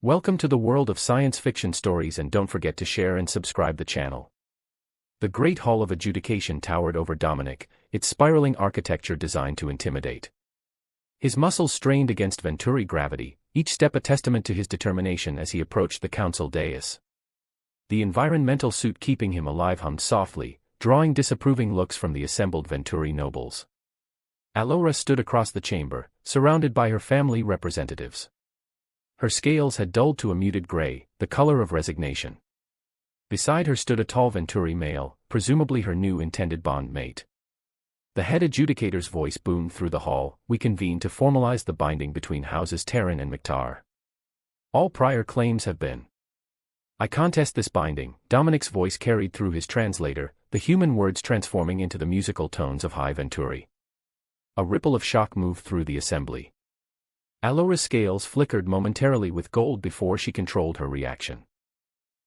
Welcome to the world of science fiction stories, and don't forget to share and subscribe the channel. The Great Hall of Adjudication towered over Dominic, its spiraling architecture designed to intimidate. His muscles strained against Venturi gravity, each step a testament to his determination as he approached the council dais. The environmental suit keeping him alive hummed softly, drawing disapproving looks from the assembled Venturi nobles. Allura stood across the chamber, surrounded by her family representatives. Her scales had dulled to a muted gray, the color of resignation. Beside her stood a tall Venturi male, presumably her new intended bondmate. The head adjudicator's voice boomed through the hall, "We convene to formalize the binding between houses Terran and Mictar. All prior claims have been. I contest this binding." Dominic's voice carried through his translator, the human words transforming into the musical tones of High Venturi. A ripple of shock moved through the assembly. Allura's scales flickered momentarily with gold before she controlled her reaction.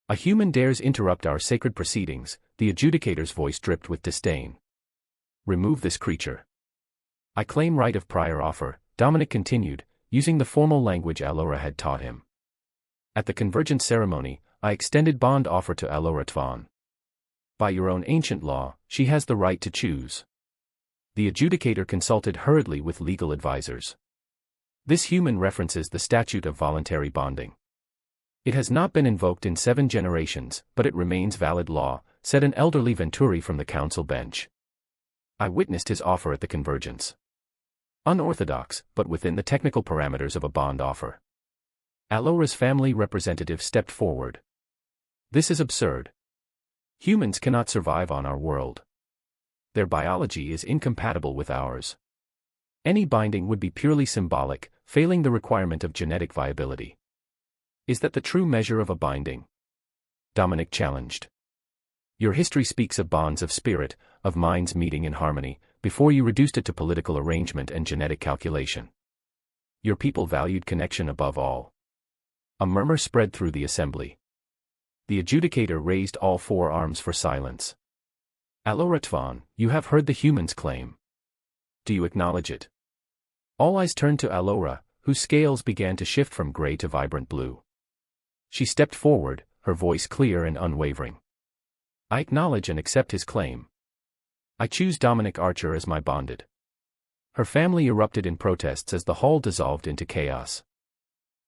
"A human dares interrupt our sacred proceedings," the adjudicator's voice dripped with disdain. "Remove this creature." "I claim right of prior offer," Dominic continued, using the formal language Allura had taught him. "At the convergence ceremony, I extended bond offer to Allura Tvan. By your own ancient law, she has the right to choose." The adjudicator consulted hurriedly with legal advisors. "This human references the statute of voluntary bonding. It has not been invoked in 7 generations, but it remains valid law," said an elderly Venturi from the council bench. "I witnessed his offer at the convergence. Unorthodox, but within the technical parameters of a bond offer." Allura's family representative stepped forward. "This is absurd. Humans cannot survive on our world. Their biology is incompatible with ours. Any binding would be purely symbolic, failing the requirement of genetic viability." "Is that the true measure of a binding?" Dominic challenged. "Your history speaks of bonds of spirit, of minds meeting in harmony, before you reduced it to political arrangement and genetic calculation. Your people valued connection above all." A murmur spread through the assembly. The adjudicator raised all 4 arms for silence. "Allura Tvan, you have heard the humans' claim. Do you acknowledge it?" All eyes turned to Allura, whose scales began to shift from gray to vibrant blue. She stepped forward, her voice clear and unwavering. "I acknowledge and accept his claim. I choose Dominic Archer as my bonded." Her family erupted in protests as the hall dissolved into chaos.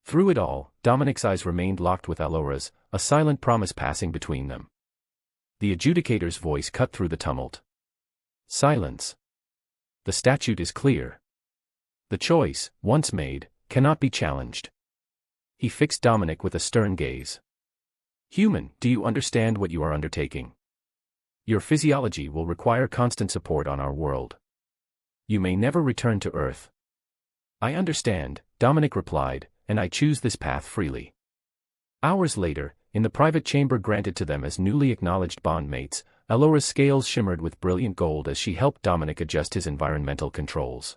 Through it all, Dominic's eyes remained locked with Allura's, a silent promise passing between them. The adjudicator's voice cut through the tumult. "Silence. The statute is clear. The choice, once made, cannot be challenged." He fixed Dominic with a stern gaze. "Human, do you understand what you are undertaking? Your physiology will require constant support on our world. You may never return to Earth." "I understand," Dominic replied, "and I choose this path freely." Hours later, in the private chamber granted to them as newly acknowledged bondmates, Allura's scales shimmered with brilliant gold as she helped Dominic adjust his environmental controls.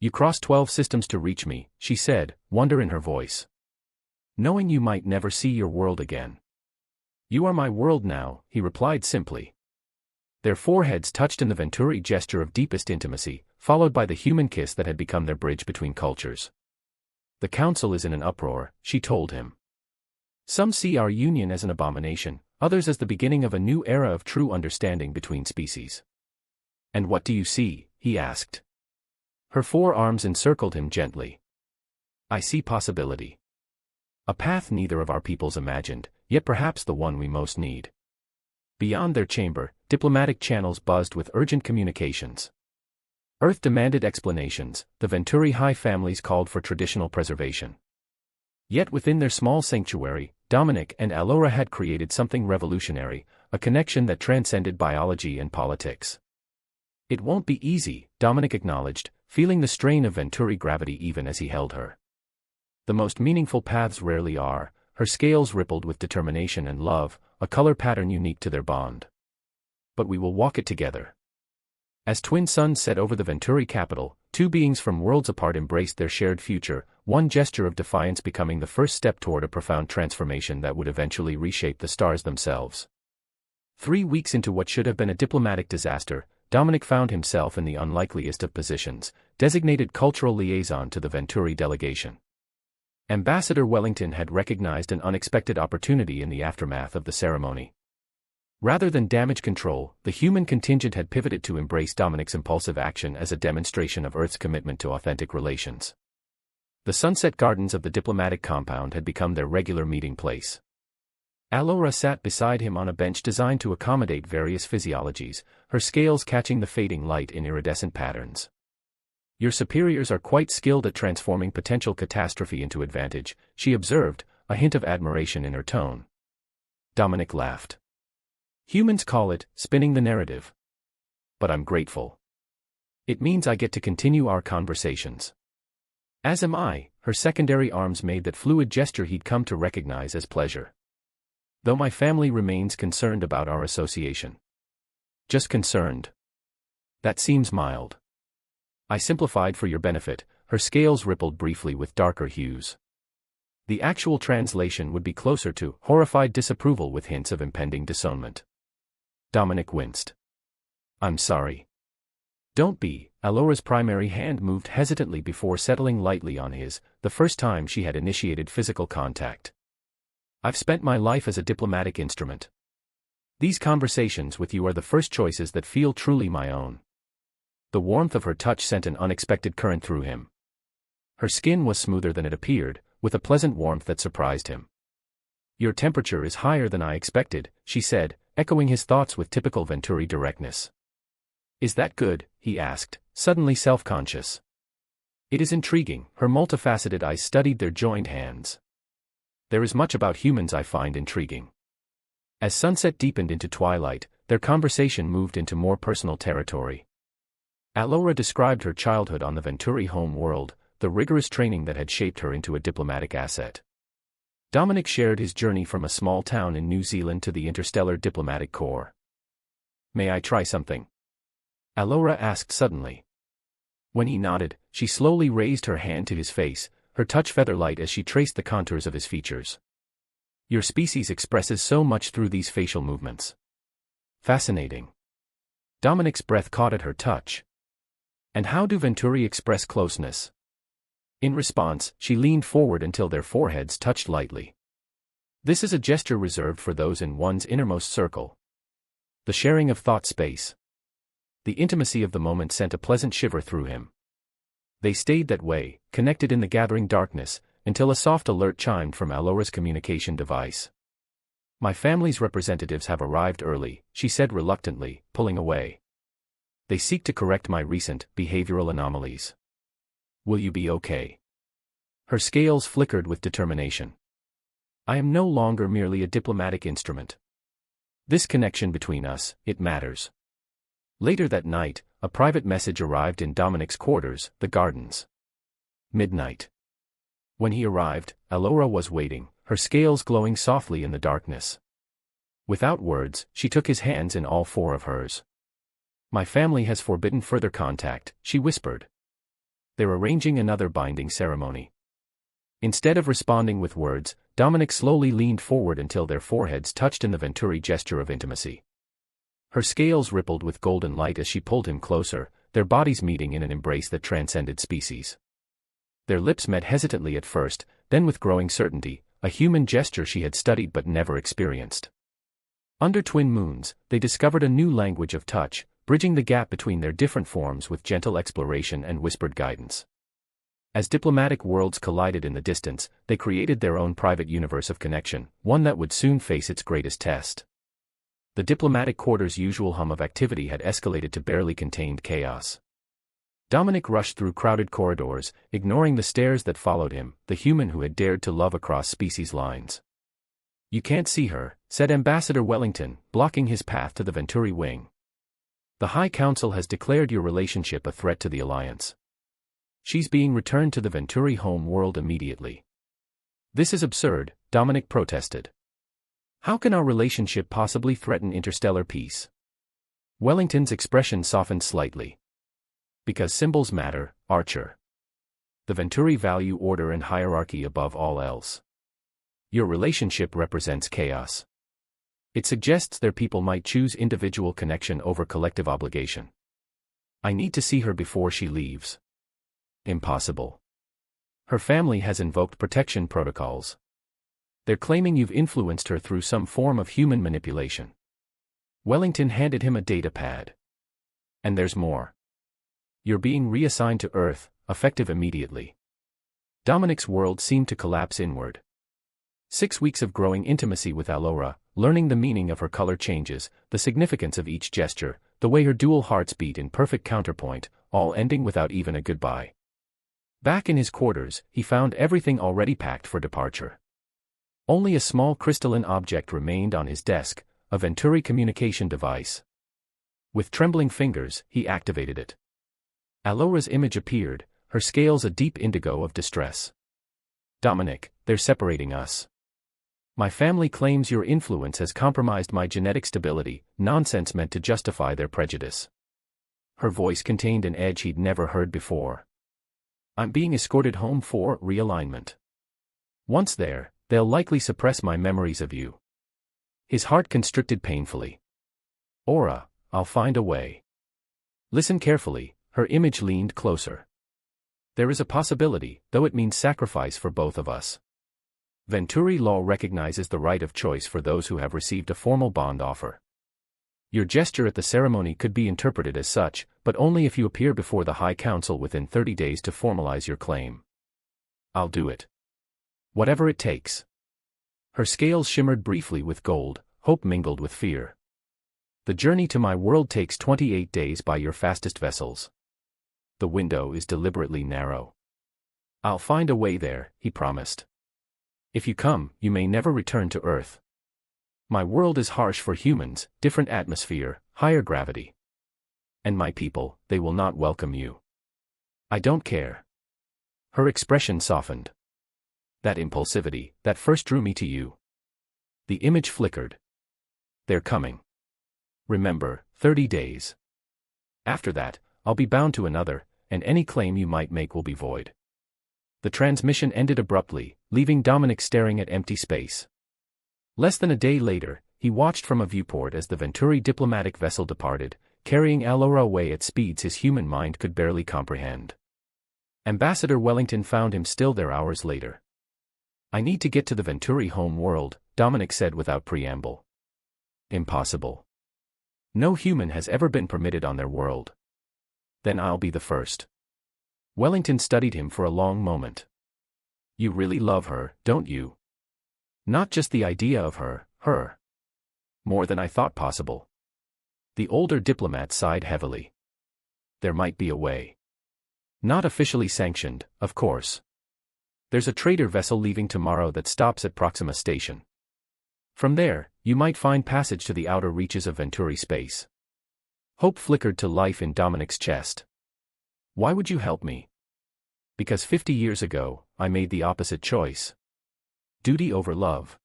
"You crossed 12 systems to reach me," she said, wonder in her voice. "Knowing you might never see your world again." "You are my world now," he replied simply. Their foreheads touched in the Venturi gesture of deepest intimacy, followed by the human kiss that had become their bridge between cultures. "The council is in an uproar," she told him. "Some see our union as an abomination, others as the beginning of a new era of true understanding between species." "And what do you see?" he asked. Her 4 arms encircled him gently. "I see possibility. A path neither of our peoples imagined, yet perhaps the one we most need." Beyond their chamber, diplomatic channels buzzed with urgent communications. Earth demanded explanations, the Venturi High families called for traditional preservation. Yet within their small sanctuary, Dominic and Allura had created something revolutionary, a connection that transcended biology and politics. "It won't be easy," Dominic acknowledged, feeling the strain of Venturi gravity even as he held her. "The most meaningful paths rarely are." Her scales rippled with determination and love, a color pattern unique to their bond. "But we will walk it together." As twin suns set over the Venturi capital, 2 beings from worlds apart embraced their shared future, one gesture of defiance becoming the first step toward a profound transformation that would eventually reshape the stars themselves. 3 weeks into what should have been a diplomatic disaster, Dominic found himself in the unlikeliest of positions, designated cultural liaison to the Venturi delegation. Ambassador Wellington had recognized an unexpected opportunity in the aftermath of the ceremony. Rather than damage control, the human contingent had pivoted to embrace Dominic's impulsive action as a demonstration of Earth's commitment to authentic relations. The sunset gardens of the diplomatic compound had become their regular meeting place. Allura sat beside him on a bench designed to accommodate various physiologies, her scales catching the fading light in iridescent patterns. "Your superiors are quite skilled at transforming potential catastrophe into advantage," she observed, a hint of admiration in her tone. Dominic laughed. "Humans call it spinning the narrative. But I'm grateful. It means I get to continue our conversations." "As am I," her secondary arms made that fluid gesture he'd come to recognize as pleasure. "Though my family remains concerned about our association." "Just concerned? That seems mild." "I simplified for your benefit," her scales rippled briefly with darker hues. The actual translation would be closer to horrified disapproval with hints of impending disownment. Dominic winced. "I'm sorry." "Don't be." Allura's primary hand moved hesitantly before settling lightly on his, the first time she had initiated physical contact. "I've spent my life as a diplomatic instrument. These conversations with you are the first choices that feel truly my own." The warmth of her touch sent an unexpected current through him. Her skin was smoother than it appeared, with a pleasant warmth that surprised him. "Your temperature is higher than I expected," she said, echoing his thoughts with typical Venturi directness. "Is that good?" he asked, suddenly self-conscious. "It is intriguing." Her multifaceted eyes studied their joined hands. "There is much about humans I find intriguing." As sunset deepened into twilight, their conversation moved into more personal territory. Allura described her childhood on the Venturi home world, the rigorous training that had shaped her into a diplomatic asset. Dominic shared his journey from a small town in New Zealand to the Interstellar Diplomatic Corps. "May I try something?" Allura asked suddenly. When he nodded, she slowly raised her hand to his face, her touch feather-light as she traced the contours of his features. "Your species expresses so much through these facial movements." "Fascinating." Dominic's breath caught at her touch. "And how do Venturi express closeness?" In response, she leaned forward until their foreheads touched lightly. "This is a gesture reserved for those in one's innermost circle. The sharing of thought space." The intimacy of the moment sent a pleasant shiver through him. They stayed that way, connected in the gathering darkness, until a soft alert chimed from Allura's communication device. "My family's representatives have arrived early," she said reluctantly, pulling away. "They seek to correct my recent behavioral anomalies. Will you be okay?" Her scales flickered with determination. "I am no longer merely a diplomatic instrument. This connection between us, it matters." Later that night, a private message arrived in Dominic's quarters, the gardens. Midnight. When he arrived, Allura was waiting, her scales glowing softly in the darkness. Without words, she took his hands in all four of hers. "My family has forbidden further contact," she whispered. "They're arranging another binding ceremony." Instead of responding with words, Dominic slowly leaned forward until their foreheads touched in the Venturi gesture of intimacy. Her scales rippled with golden light as she pulled him closer, their bodies meeting in an embrace that transcended species. Their lips met hesitantly at first, then with growing certainty, a human gesture she had studied but never experienced. Under twin moons, they discovered a new language of touch, bridging the gap between their different forms with gentle exploration and whispered guidance. As diplomatic worlds collided in the distance, they created their own private universe of connection, one that would soon face its greatest test. The diplomatic quarter's usual hum of activity had escalated to barely contained chaos. Dominic rushed through crowded corridors, ignoring the stares that followed him, the human who had dared to love across species lines. "You can't see her," said Ambassador Wellington, blocking his path to the Venturi wing. "The High Council has declared your relationship a threat to the Alliance. She's being returned to the Venturi home world immediately." "This is absurd," Dominic protested. "How can our relationship possibly threaten interstellar peace?" Wellington's expression softened slightly. "Because symbols matter, Archer. The Venturi value order and hierarchy above all else. Your relationship represents chaos. It suggests their people might choose individual connection over collective obligation. I need to see her before she leaves." "Impossible." Her family has invoked protection protocols. They're claiming you've influenced her through some form of human manipulation. Wellington handed him a data pad. And there's more. You're being reassigned to Earth, effective immediately. Dominic's world seemed to collapse inward. 6 weeks of growing intimacy with Allura, learning the meaning of her color changes, the significance of each gesture, the way her dual hearts beat in perfect counterpoint, all ending without even a goodbye. Back in his quarters, he found everything already packed for departure. Only a small crystalline object remained on his desk, a Venturi communication device. With trembling fingers, he activated it. Allura's image appeared, her scales a deep indigo of distress. Dominic, they're separating us. My family claims your influence has compromised my genetic stability, nonsense meant to justify their prejudice. Her voice contained an edge he'd never heard before. I'm being escorted home for realignment. Once there, they'll likely suppress my memories of you. His heart constricted painfully. Aura, I'll find a way. Listen carefully, her image leaned closer. There is a possibility, though it means sacrifice for both of us. Venturi law recognizes the right of choice for those who have received a formal bond offer. Your gesture at the ceremony could be interpreted as such, but only if you appear before the High Council within 30 days to formalize your claim. I'll do it. Whatever it takes. Her scales shimmered briefly with gold, hope mingled with fear. The journey to my world takes 28 days by your fastest vessels. The window is deliberately narrow. I'll find a way there, he promised. If you come, you may never return to Earth. My world is harsh for humans, different atmosphere, higher gravity. And my people, they will not welcome you. I don't care. Her expression softened. That impulsivity, that first drew me to you. The image flickered. They're coming. Remember, 30 days. After that, I'll be bound to another, and any claim you might make will be void. The transmission ended abruptly, leaving Dominic staring at empty space. Less than a day later, he watched from a viewport as the Venturi diplomatic vessel departed, carrying Allura away at speeds his human mind could barely comprehend. Ambassador Wellington found him still there hours later. I need to get to the Venturi home world, Dominic said without preamble. Impossible. No human has ever been permitted on their world. Then I'll be the first. Wellington studied him for a long moment. You really love her, don't you? Not just the idea of her. More than I thought possible. The older diplomat sighed heavily. There might be a way. Not officially sanctioned, of course. There's a trader vessel leaving tomorrow that stops at Proxima Station. From there, you might find passage to the outer reaches of Venturi space. Hope flickered to life in Dominic's chest. Why would you help me? Because 50 years ago, I made the opposite choice. Duty over love.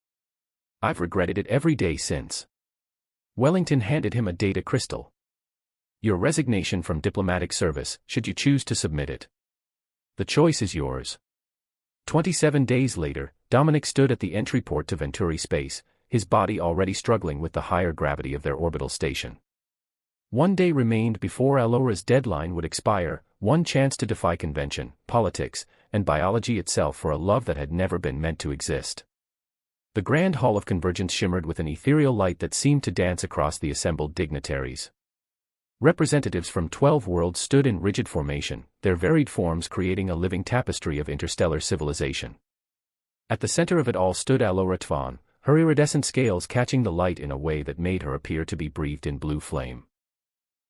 I've regretted it every day since. Wellington handed him a data crystal. Your resignation from diplomatic service, should you choose to submit it. The choice is yours. 27 days later, Dominic stood at the entry port to Venturi space, his body already struggling with the higher gravity of their orbital station. One day remained before Allura's deadline would expire, one chance to defy convention, politics, and biology itself for a love that had never been meant to exist. The grand hall of convergence shimmered with an ethereal light that seemed to dance across the assembled dignitaries. Representatives from 12 worlds stood in rigid formation, their varied forms creating a living tapestry of interstellar civilization. At the center of it all stood Allura Tvan, her iridescent scales catching the light in a way that made her appear to be breathed in blue flame.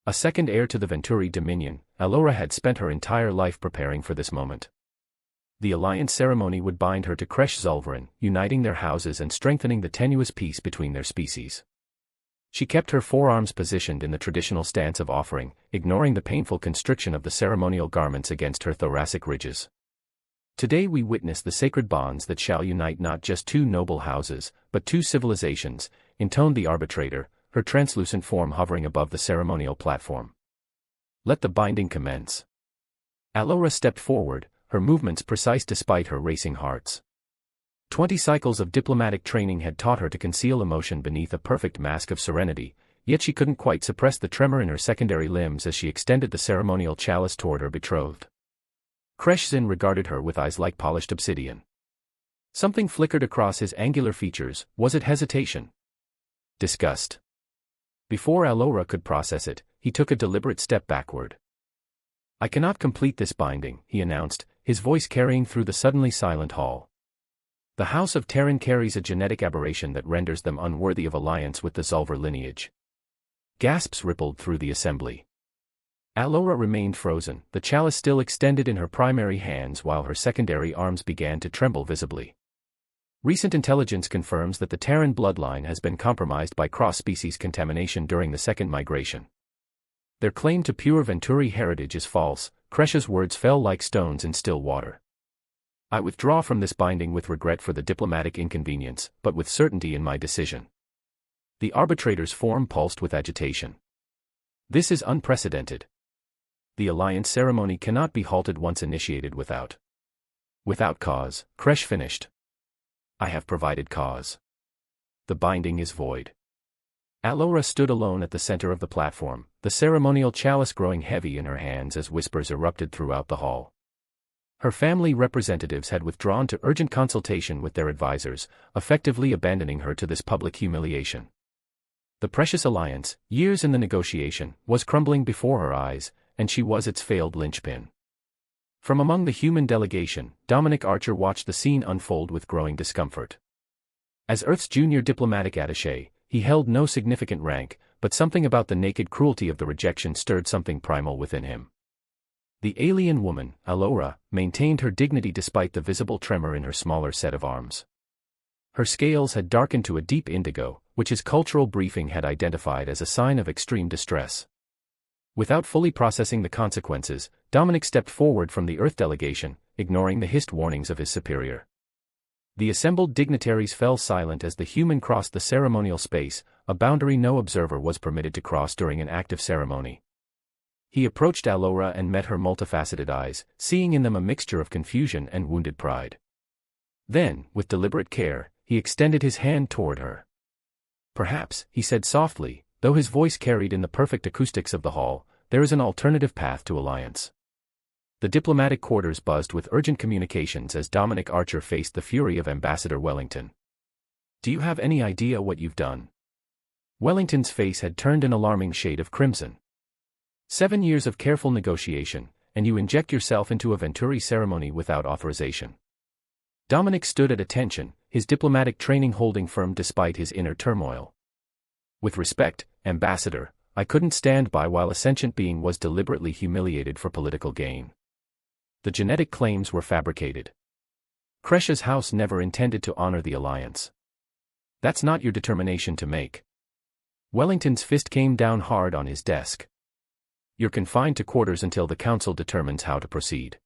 A second heir to the Venturi dominion, Allura had spent her entire life preparing for this moment. The alliance ceremony would bind her to Kresh Zulvarin, uniting their houses and strengthening the tenuous peace between their species. She kept her forearms positioned in the traditional stance of offering, ignoring the painful constriction of the ceremonial garments against her thoracic ridges. Today we witness the sacred bonds that shall unite not just two noble houses, but two civilizations, intoned the arbitrator, her translucent form hovering above the ceremonial platform. Let the binding commence. Allura stepped forward, her movements precise despite her racing hearts. 20 cycles of diplomatic training had taught her to conceal emotion beneath a perfect mask of serenity, yet she couldn't quite suppress the tremor in her secondary limbs as she extended the ceremonial chalice toward her betrothed. Kreshzin regarded her with eyes like polished obsidian. Something flickered across his angular features. Was it hesitation? Disgust? Before Allura could process it, he took a deliberate step backward. "I cannot complete this binding," he announced, his voice carrying through the suddenly silent hall. "The House of Terran carries a genetic aberration that renders them unworthy of alliance with the Zulver lineage." Gasps rippled through the assembly. Allura remained frozen, the chalice still extended in her primary hands while her secondary arms began to tremble visibly. Recent intelligence confirms that the Terran bloodline has been compromised by cross-species contamination during the second migration. Their claim to pure Venturi heritage is false. Kresh's words fell like stones in still water. "I withdraw from this binding with regret for the diplomatic inconvenience, but with certainty in my decision." The arbitrator's form pulsed with agitation. "This is unprecedented. The alliance ceremony cannot be halted once initiated without cause," Kresh finished. "I have provided cause. The binding is void." Allura stood alone at the center of the platform, the ceremonial chalice growing heavy in her hands as whispers erupted throughout the hall. Her family representatives had withdrawn to urgent consultation with their advisors, effectively abandoning her to this public humiliation. The precious alliance, years in the negotiation, was crumbling before her eyes, and she was its failed linchpin. From among the human delegation, Dominic Archer watched the scene unfold with growing discomfort. As Earth's junior diplomatic attaché, he held no significant rank, but something about the naked cruelty of the rejection stirred something primal within him. The alien woman, Allura, maintained her dignity despite the visible tremor in her smaller set of arms. Her scales had darkened to a deep indigo, which his cultural briefing had identified as a sign of extreme distress. Without fully processing the consequences, Dominic stepped forward from the Earth delegation, ignoring the hissed warnings of his superior. The assembled dignitaries fell silent as the human crossed the ceremonial space, a boundary no observer was permitted to cross during an active ceremony. He approached Allura and met her multifaceted eyes, seeing in them a mixture of confusion and wounded pride. Then, with deliberate care, he extended his hand toward her. "Perhaps," he said softly, though his voice carried in the perfect acoustics of the hall, "there is an alternative path to alliance." The diplomatic quarters buzzed with urgent communications as Dominic Archer faced the fury of Ambassador Wellington. "Do you have any idea what you've done?" Wellington's face had turned an alarming shade of crimson. 7 years of careful negotiation, and you inject yourself into a Venturi ceremony without authorization. Dominic stood at attention, his diplomatic training holding firm despite his inner turmoil. "With respect, Ambassador, I couldn't stand by while a sentient being was deliberately humiliated for political gain. The genetic claims were fabricated. Kresh's house never intended to honor the alliance. That's not your determination to make." Wellington's fist came down hard on his desk. "You're confined to quarters until the Council determines how to proceed.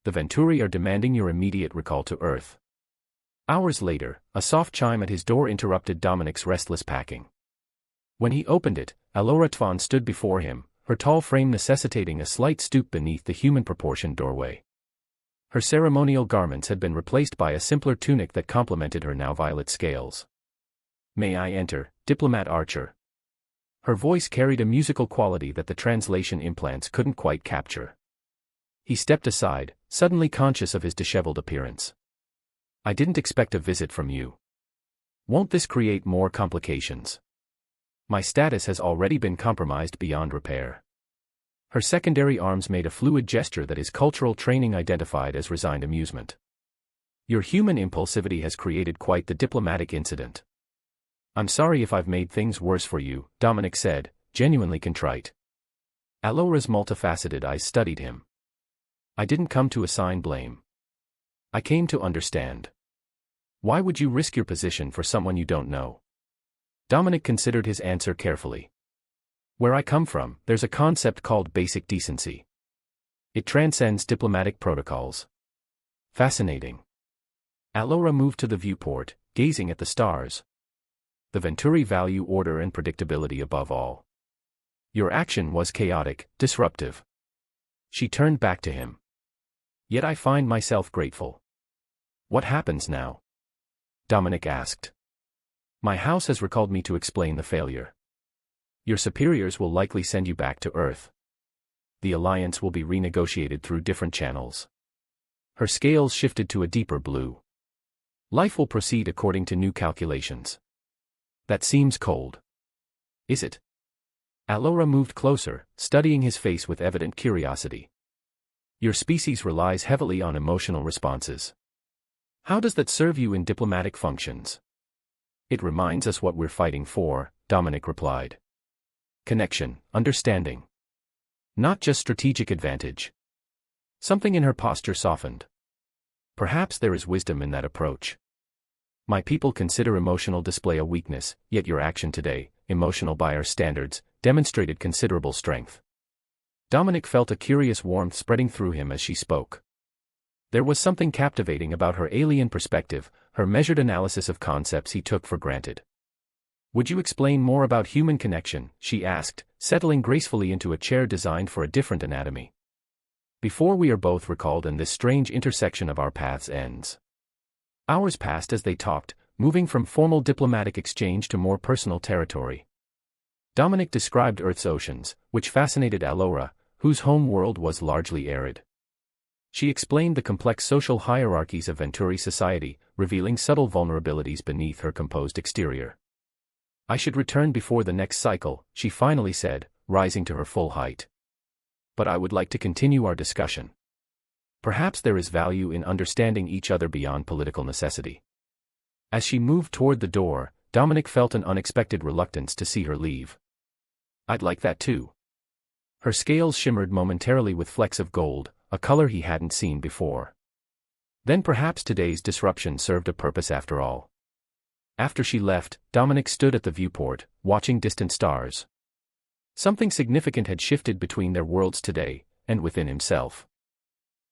The Venturi are demanding your immediate recall to Earth." Hours later, a soft chime at his door interrupted Dominic's restless packing. When he opened it, Allura Tvan stood before him, her tall frame necessitating a slight stoop beneath the human-proportioned doorway. Her ceremonial garments had been replaced by a simpler tunic that complemented her now violet scales. "May I enter, Diplomat Archer?" Her voice carried a musical quality that the translation implants couldn't quite capture. He stepped aside, suddenly conscious of his disheveled appearance. "I didn't expect a visit from you. Won't this create more complications? My status has already been compromised beyond repair." Her secondary arms made a fluid gesture that his cultural training identified as resigned amusement. "Your human impulsivity has created quite the diplomatic incident. I'm sorry if I've made things worse for you," Dominic said, genuinely contrite. Allura's multifaceted eyes studied him. "I didn't come to assign blame. I came to understand. Why would you risk your position for someone you don't know?" Dominic considered his answer carefully. "Where I come from, there's a concept called basic decency. It transcends diplomatic protocols." "Fascinating." Allura moved to the viewport, gazing at the stars. "The Venturi value order and predictability above all. Your action was chaotic, disruptive." She turned back to him. "Yet I find myself grateful." "What happens now?" Dominic asked. "My house has recalled me to explain the failure. Your superiors will likely send you back to Earth. The alliance will be renegotiated through different channels. Her scales shifted to a deeper blue. Life will proceed according to new calculations. That seems cold. Is it? Allura moved closer, studying his face with evident curiosity. Your species relies heavily on emotional responses. How does that serve you in diplomatic functions? It reminds us what we're fighting for, Dominic replied. Connection, understanding. Not just strategic advantage. Something in her posture softened. Perhaps there is wisdom in that approach. My people consider emotional display a weakness, yet your action today, emotional by our standards, demonstrated considerable strength. Dominic felt a curious warmth spreading through him as she spoke. There was something captivating about her alien perspective, her measured analysis of concepts he took for granted. Would you explain more about human connection? She asked, settling gracefully into a chair designed for a different anatomy. Before we are both recalled and this strange intersection of our paths ends. Hours passed as they talked, moving from formal diplomatic exchange to more personal territory. Dominic described Earth's oceans, which fascinated Allura, whose home world was largely arid. She explained the complex social hierarchies of Venturi society, revealing subtle vulnerabilities beneath her composed exterior. I should return before the next cycle, she finally said, rising to her full height. But I would like to continue our discussion. Perhaps there is value in understanding each other beyond political necessity. As she moved toward the door, Dominic felt an unexpected reluctance to see her leave. I'd like that too. Her scales shimmered momentarily with flecks of gold, a color he hadn't seen before. Then perhaps today's disruption served a purpose after all. After she left, Dominic stood at the viewport, watching distant stars. Something significant had shifted between their worlds today, and within himself.